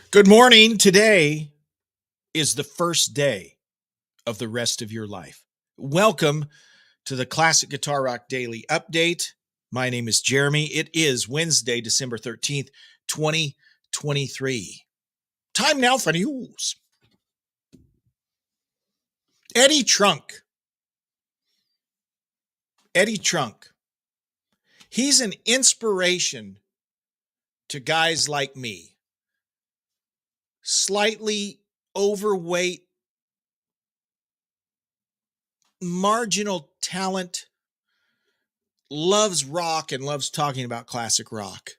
Good morning. Today is the first day of the rest of your life. Welcome to the Classic Guitar Rock Daily Update. My name is Jeremy. It is Wednesday, December 13th, 2023. Time now for news. Eddie Trunk. Eddie Trunk. He's an inspiration to guys like me. Slightly overweight, marginal talent, loves rock and loves talking about classic rock.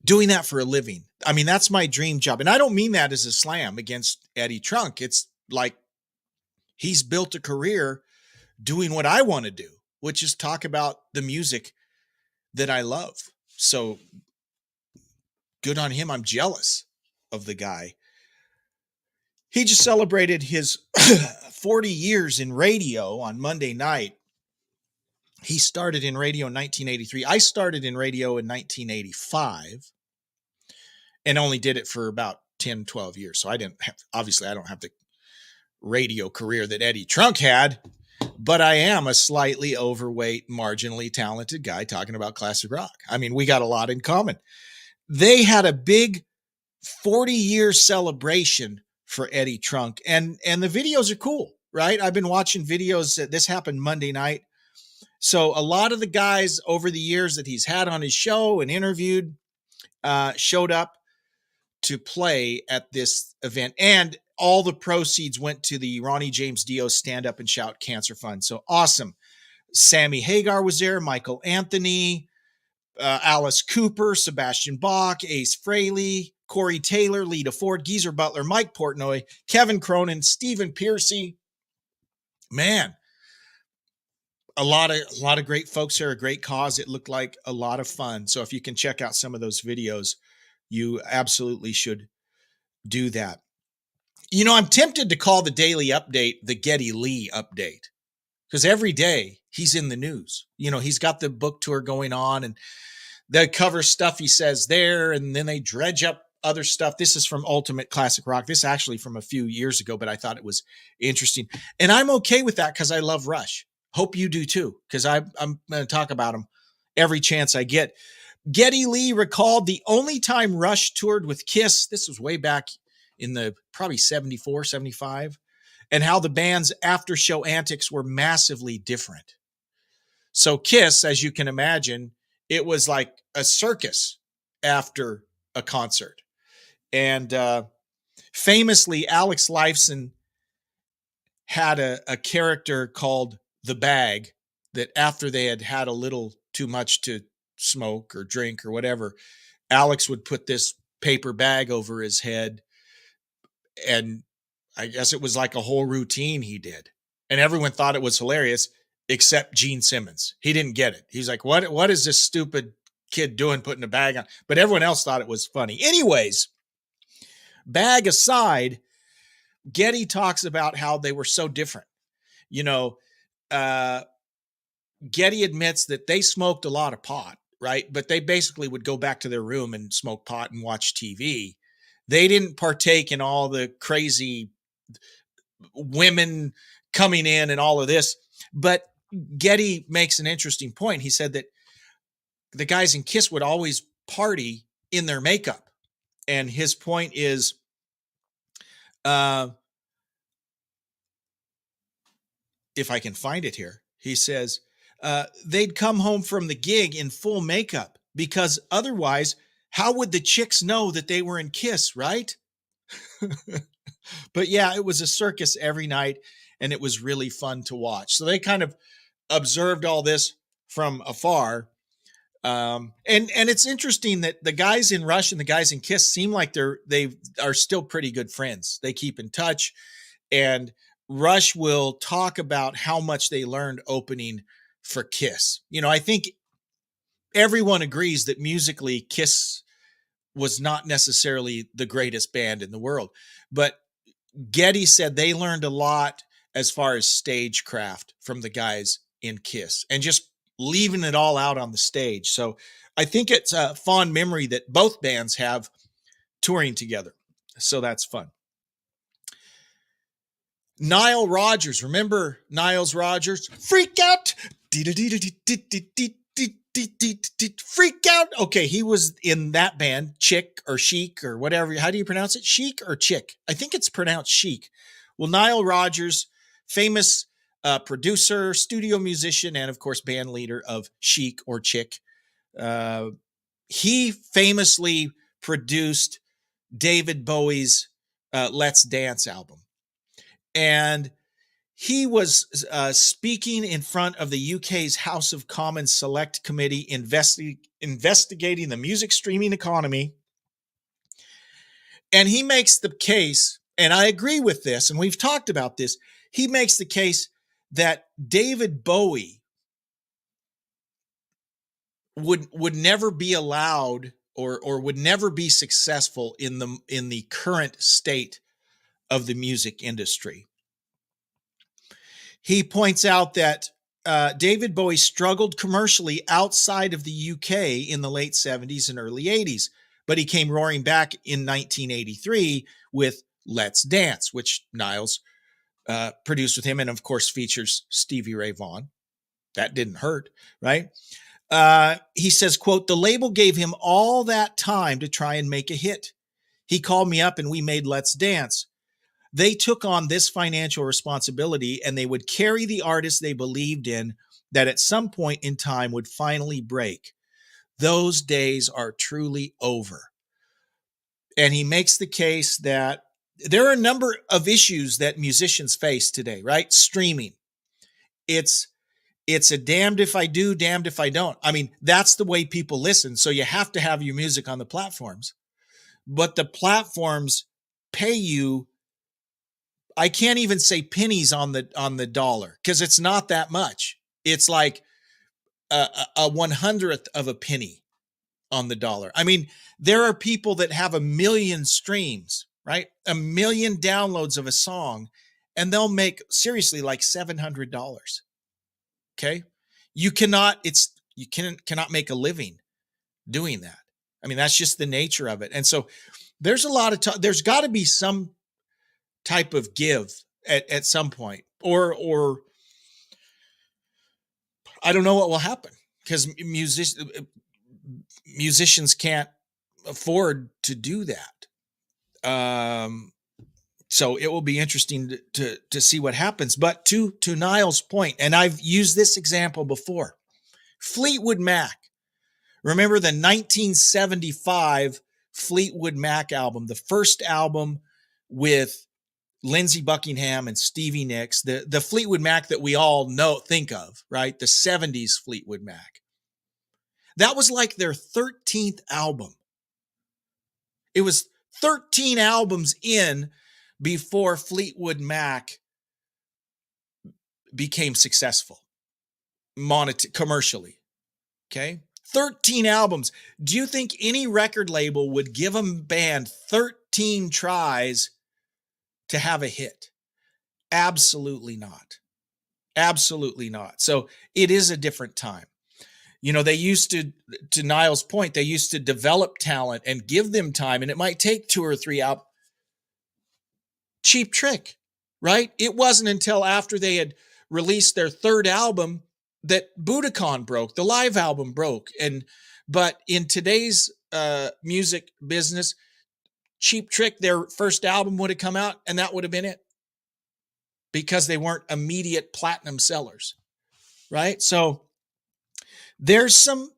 Doing that for a living. I mean, that's my dream job. And I don't mean that as a slam against Eddie Trunk. It's like he's built a career doing what I want to do, which is talk about the music that I love. So good on him. I'm jealous of the guy. He just celebrated his 40 years in radio on Monday night. He started in radio in 1983. I started in radio in 1985 and only did it for about 10, 12 years. So I don't have the radio career that Eddie Trunk had, but I am a slightly overweight, marginally talented guy talking about classic rock. I mean, we got a lot in common. They had a big 40-year celebration for Eddie Trunk, and the videos are cool, right? I've been watching videos. This happened Monday night. So a lot of the guys over the years that he's had on his show and interviewed showed up to play at this event. And all the proceeds went to the Ronnie James Dio Stand Up and Shout Cancer Fund. So awesome. Sammy Hagar was there, Michael Anthony, Alice Cooper, Sebastian Bach, Ace Frehley, Corey Taylor, Lita Ford, Geezer Butler, Mike Portnoy, Kevin Cronin, Stephen Piercy. Man, a lot of great folks here, a great cause. It looked like a lot of fun. So if you can check out some of those videos, you absolutely should do that. You know, I'm tempted to call the daily update the Geddy Lee update because every day he's in the news. You know, he's got the book tour going on and the cover stuff he says there, and then they dredge up other stuff. This is from Ultimate Classic Rock. This is actually from a few years ago, but I thought it was interesting. And I'm okay with that because I love Rush. Hope you do too, because I'm going to talk about him every chance I get. Geddy Lee recalled the only time Rush toured with Kiss. This was way back in the probably 74, 75, and how the band's after show antics were massively different. So Kiss, as you can imagine, it was like a circus after a concert. And famously, Alex Lifeson had a character called The Bag that after they had a little too much to smoke or drink or whatever, Alex would put this paper bag over his head. And I guess it was like a whole routine he did. And everyone thought it was hilarious, except Gene Simmons. He didn't get it. He's like, what is this stupid kid doing putting a bag on? But everyone else thought it was funny. Anyways, bag aside, Geddy talks about how they were so different. You know, Geddy admits that they smoked a lot of pot, right? But they basically would go back to their room and smoke pot and watch TV. They didn't partake in all the crazy women coming in and all of this. But Geddy makes an interesting point. He said that the guys in Kiss would always party in their makeup. And his point is, if I can find it here, he says, they'd come home from the gig in full makeup because otherwise, how would the chicks know that they were in Kiss, right? But yeah, it was a circus every night and it was really fun to watch. So they kind of observed all this from afar. And it's interesting that the guys in Rush and the guys in Kiss seem like they are still pretty good friends. They keep in touch, and Rush will talk about how much they learned opening for Kiss. You know, I think everyone agrees that musically Kiss was not necessarily the greatest band in the world, but Geddy said they learned a lot as far as stagecraft from the guys in Kiss and just leaving it all out on the stage. So I think it's a fond memory that both bands have touring together. So that's fun. Nile Rodgers. Remember Niles Rodgers? Freak out. Freak out. Okay, he was in that band, Chick or Chic or whatever. How do you pronounce it? Chic or Chick? I think it's pronounced Chic. Well, Nile Rodgers, famous producer, studio musician, and of course, band leader of Chic or Chick. He famously produced David Bowie's Let's Dance album. And he was speaking in front of the UK's House of Commons Select Committee investigating the music streaming economy. And he makes the case, and I agree with this, and we've talked about this, he makes the case that David Bowie would never be allowed or would never be successful in the current state of the music industry. He points out that David Bowie struggled commercially outside of the UK in the late 70s and early 80s, but he came roaring back in 1983 with Let's Dance, which Niles produced with him, and of course features Stevie Ray Vaughan. That didn't hurt, right? He says, quote, "The label gave him all that time to try and make a hit. He called me up and we made Let's Dance. They took on this financial responsibility and they would carry the artist they believed in that at some point in time would finally break. Those days are truly over." And he makes the case that there are a number of issues that musicians face today, right? Streaming. It's a damned if I do, damned if I don't. I mean, that's the way people listen. So you have to have your music on the platforms. But the platforms pay you, I can't even say pennies on the dollar, because it's not that much. It's like a 100th of a penny on the dollar. I mean, there are people that have 1 million streams, right? 1 million downloads of a song, and they'll make seriously like $700. Okay. You cannot make a living doing that. I mean, that's just the nature of it. And so there's a lot of there's got to be some type of give at some point, or I don't know what will happen, because musicians can't afford to do that. So it will be interesting to see what happens. But to Niles' point, and I've used this example before, Fleetwood Mac. Remember the 1975 Fleetwood Mac album, the first album with Lindsey Buckingham and Stevie Nicks, the Fleetwood Mac that we all think of, right? The 70s Fleetwood Mac. That was like their 13th album. It was 13 albums in before Fleetwood Mac became successful commercially. Okay. 13 albums. Do you think any record label would give a band 13 tries to have a hit? Absolutely not. Absolutely not. So it is a different time. You know, they used to Niles' point, they used to develop talent and give them time, and it might take 2 or 3 albums. Cheap Trick, right? It wasn't until after they had released their 3rd album that Budokan broke, the live album broke. But in today's music business, Cheap Trick, their first album would have come out and that would have been it, because they weren't immediate platinum sellers, right? So there's some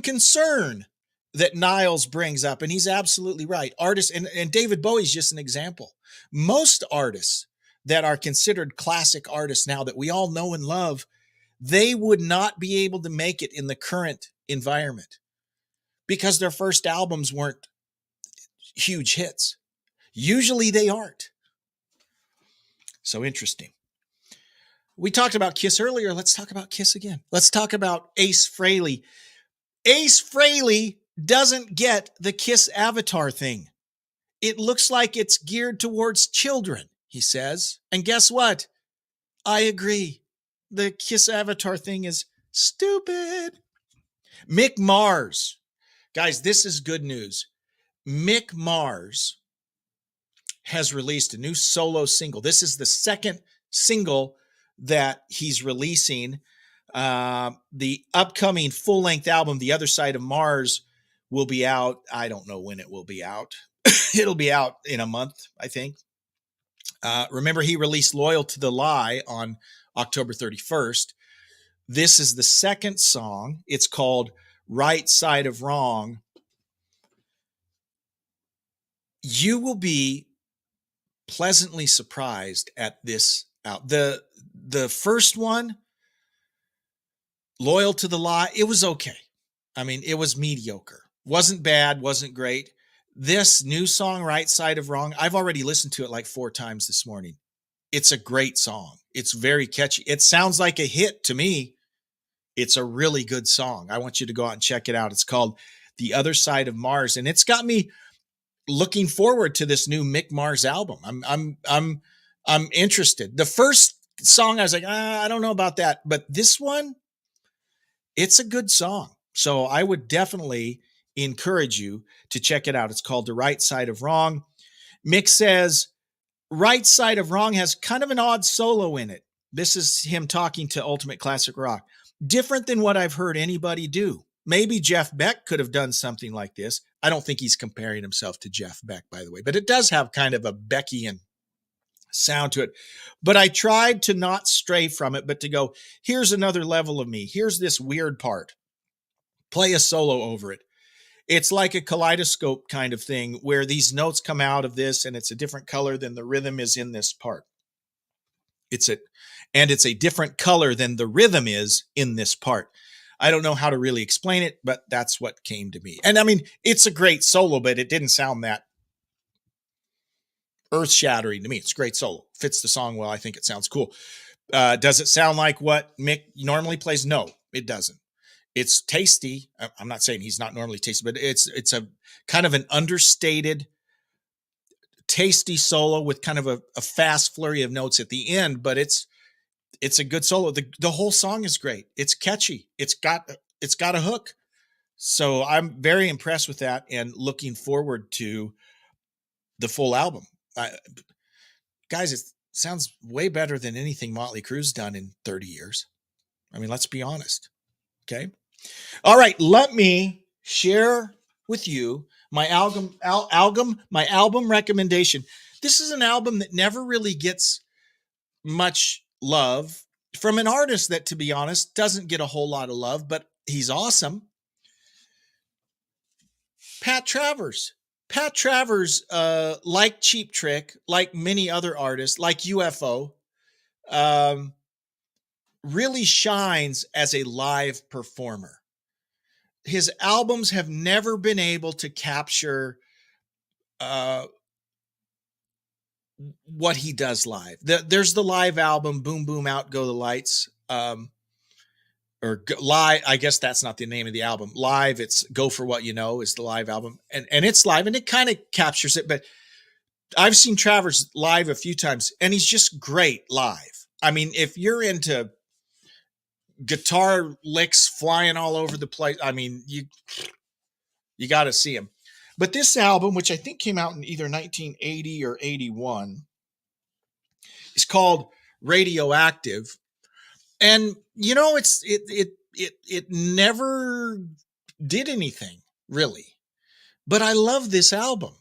concern that Niles brings up, and he's absolutely right. Artists, and David Bowie's just an example. Most artists that are considered classic artists now that we all know and love, they would not be able to make it in the current environment because their first albums weren't huge hits. Usually they aren't. So interesting. We talked about Kiss earlier. Let's talk about Kiss again. Let's talk about Ace Frehley. Ace Frehley doesn't get the Kiss avatar thing. It looks like it's geared towards children, he says. And guess what? I agree. The Kiss avatar thing is stupid. Mick Mars. Guys, this is good news. Mick Mars has released a new solo single. This is the second single that he's releasing. The upcoming full-length album, The Other Side of Mars, will be out. I don't know when it will be out. It'll be out in a month, I think. Remember, he released Loyal to the Lie on October 31st. This is the second song. It's called Right Side of Wrong. You will be pleasantly surprised at this out. The first one, Loyal to the Lie, it was okay. I mean, it was mediocre. Wasn't bad, wasn't great. This new song, Right Side of Wrong, I've already listened to it like 4 times this morning. It's a great song. It's very catchy. It sounds like a hit to me. It's a really good song. I want you to go out and check it out. It's called The Other Side of Mars, and it's got me looking forward to this new Mick Mars album. I'm interested. The first song, I was like, I don't know about that, but this one, it's a good song. So I would definitely encourage you to check it out. It's called The Right Side of Wrong. Mick says, Right Side of Wrong has kind of an odd solo in it. This is him talking to Ultimate Classic Rock. Different than what I've heard anybody do. Maybe Jeff Beck could have done something like this. I don't think he's comparing himself to Jeff Beck, by the way, but it does have kind of a Beckian sound to it. But I tried to not stray from it, but to go, here's another level of me. Here's this weird part. Play a solo over it. It's like a kaleidoscope kind of thing where these notes come out of this and it's a different color than the rhythm is in this part. It's a different color than the rhythm is in this part. I don't know how to really explain it, but that's what came to me. And I mean, it's a great solo, but it didn't sound that earth-shattering to me. It's a great solo. Fits the song well. I think it sounds cool. Does it sound like what Mick normally plays? No, it doesn't. It's tasty. I'm not saying he's not normally tasty, but it's a kind of an understated, tasty solo with kind of a fast flurry of notes at the end, but it's a good solo. The whole song is great. It's catchy. It's got a hook. So I'm very impressed with that and looking forward to the full album. Guys, it sounds way better than anything Motley Crue's done in 30 years. I mean, let's be honest. Okay. All right. Let me share with you my album recommendation. This is an album that never really gets much love from an artist that, to be honest, doesn't get a whole lot of love, but he's awesome. Pat Travers. Pat Travers, like Cheap Trick, like many other artists, like UFO, really shines as a live performer. His albums have never been able to capture what he does live. There's the live album, Boom Boom Out Go the Lights, live. I guess that's not the name of the album. Live, it's Go for What You Know is the live album, and it's live, and it kind of captures it. But I've seen Travers live a few times, and he's just great live. I mean, if you're into guitar licks flying all over the place, I mean, you got to see him. But this album, which I think came out in either 1980 or 81, is called Radioactive. And you know, it never did anything really, but I love this album.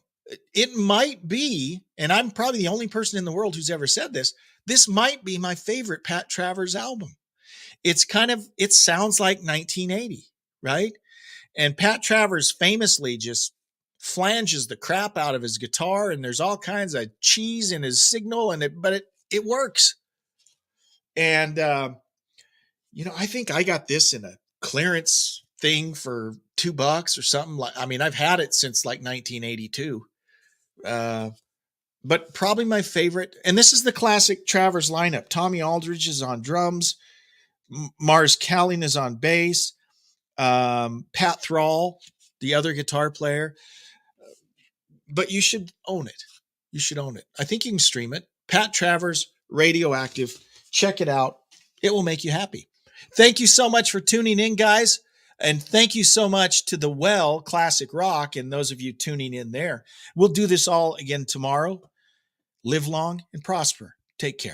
It might be, and I'm probably the only person in the world who's ever said this, this might be my favorite Pat Travers album. It sounds like 1980, right? And Pat Travers famously just flanges the crap out of his guitar, and there's all kinds of cheese in his signal, but it works. And I think I got this in a clearance thing for $2 or something. Like, I mean, I've had it since like 1982. But probably my favorite, and this is the classic Travers lineup. Tommy Aldridge is on drums. Mars Calling is on bass. Pat Thrall, the other guitar player. But you should own it. You should own it. I think you can stream it. Pat Travers, Radioactive. Check it out. It will make you happy. Thank you so much for tuning in, guys. And thank you so much to the Well Classic Rock and those of you tuning in there. We'll do this all again tomorrow. Live long and prosper. Take care.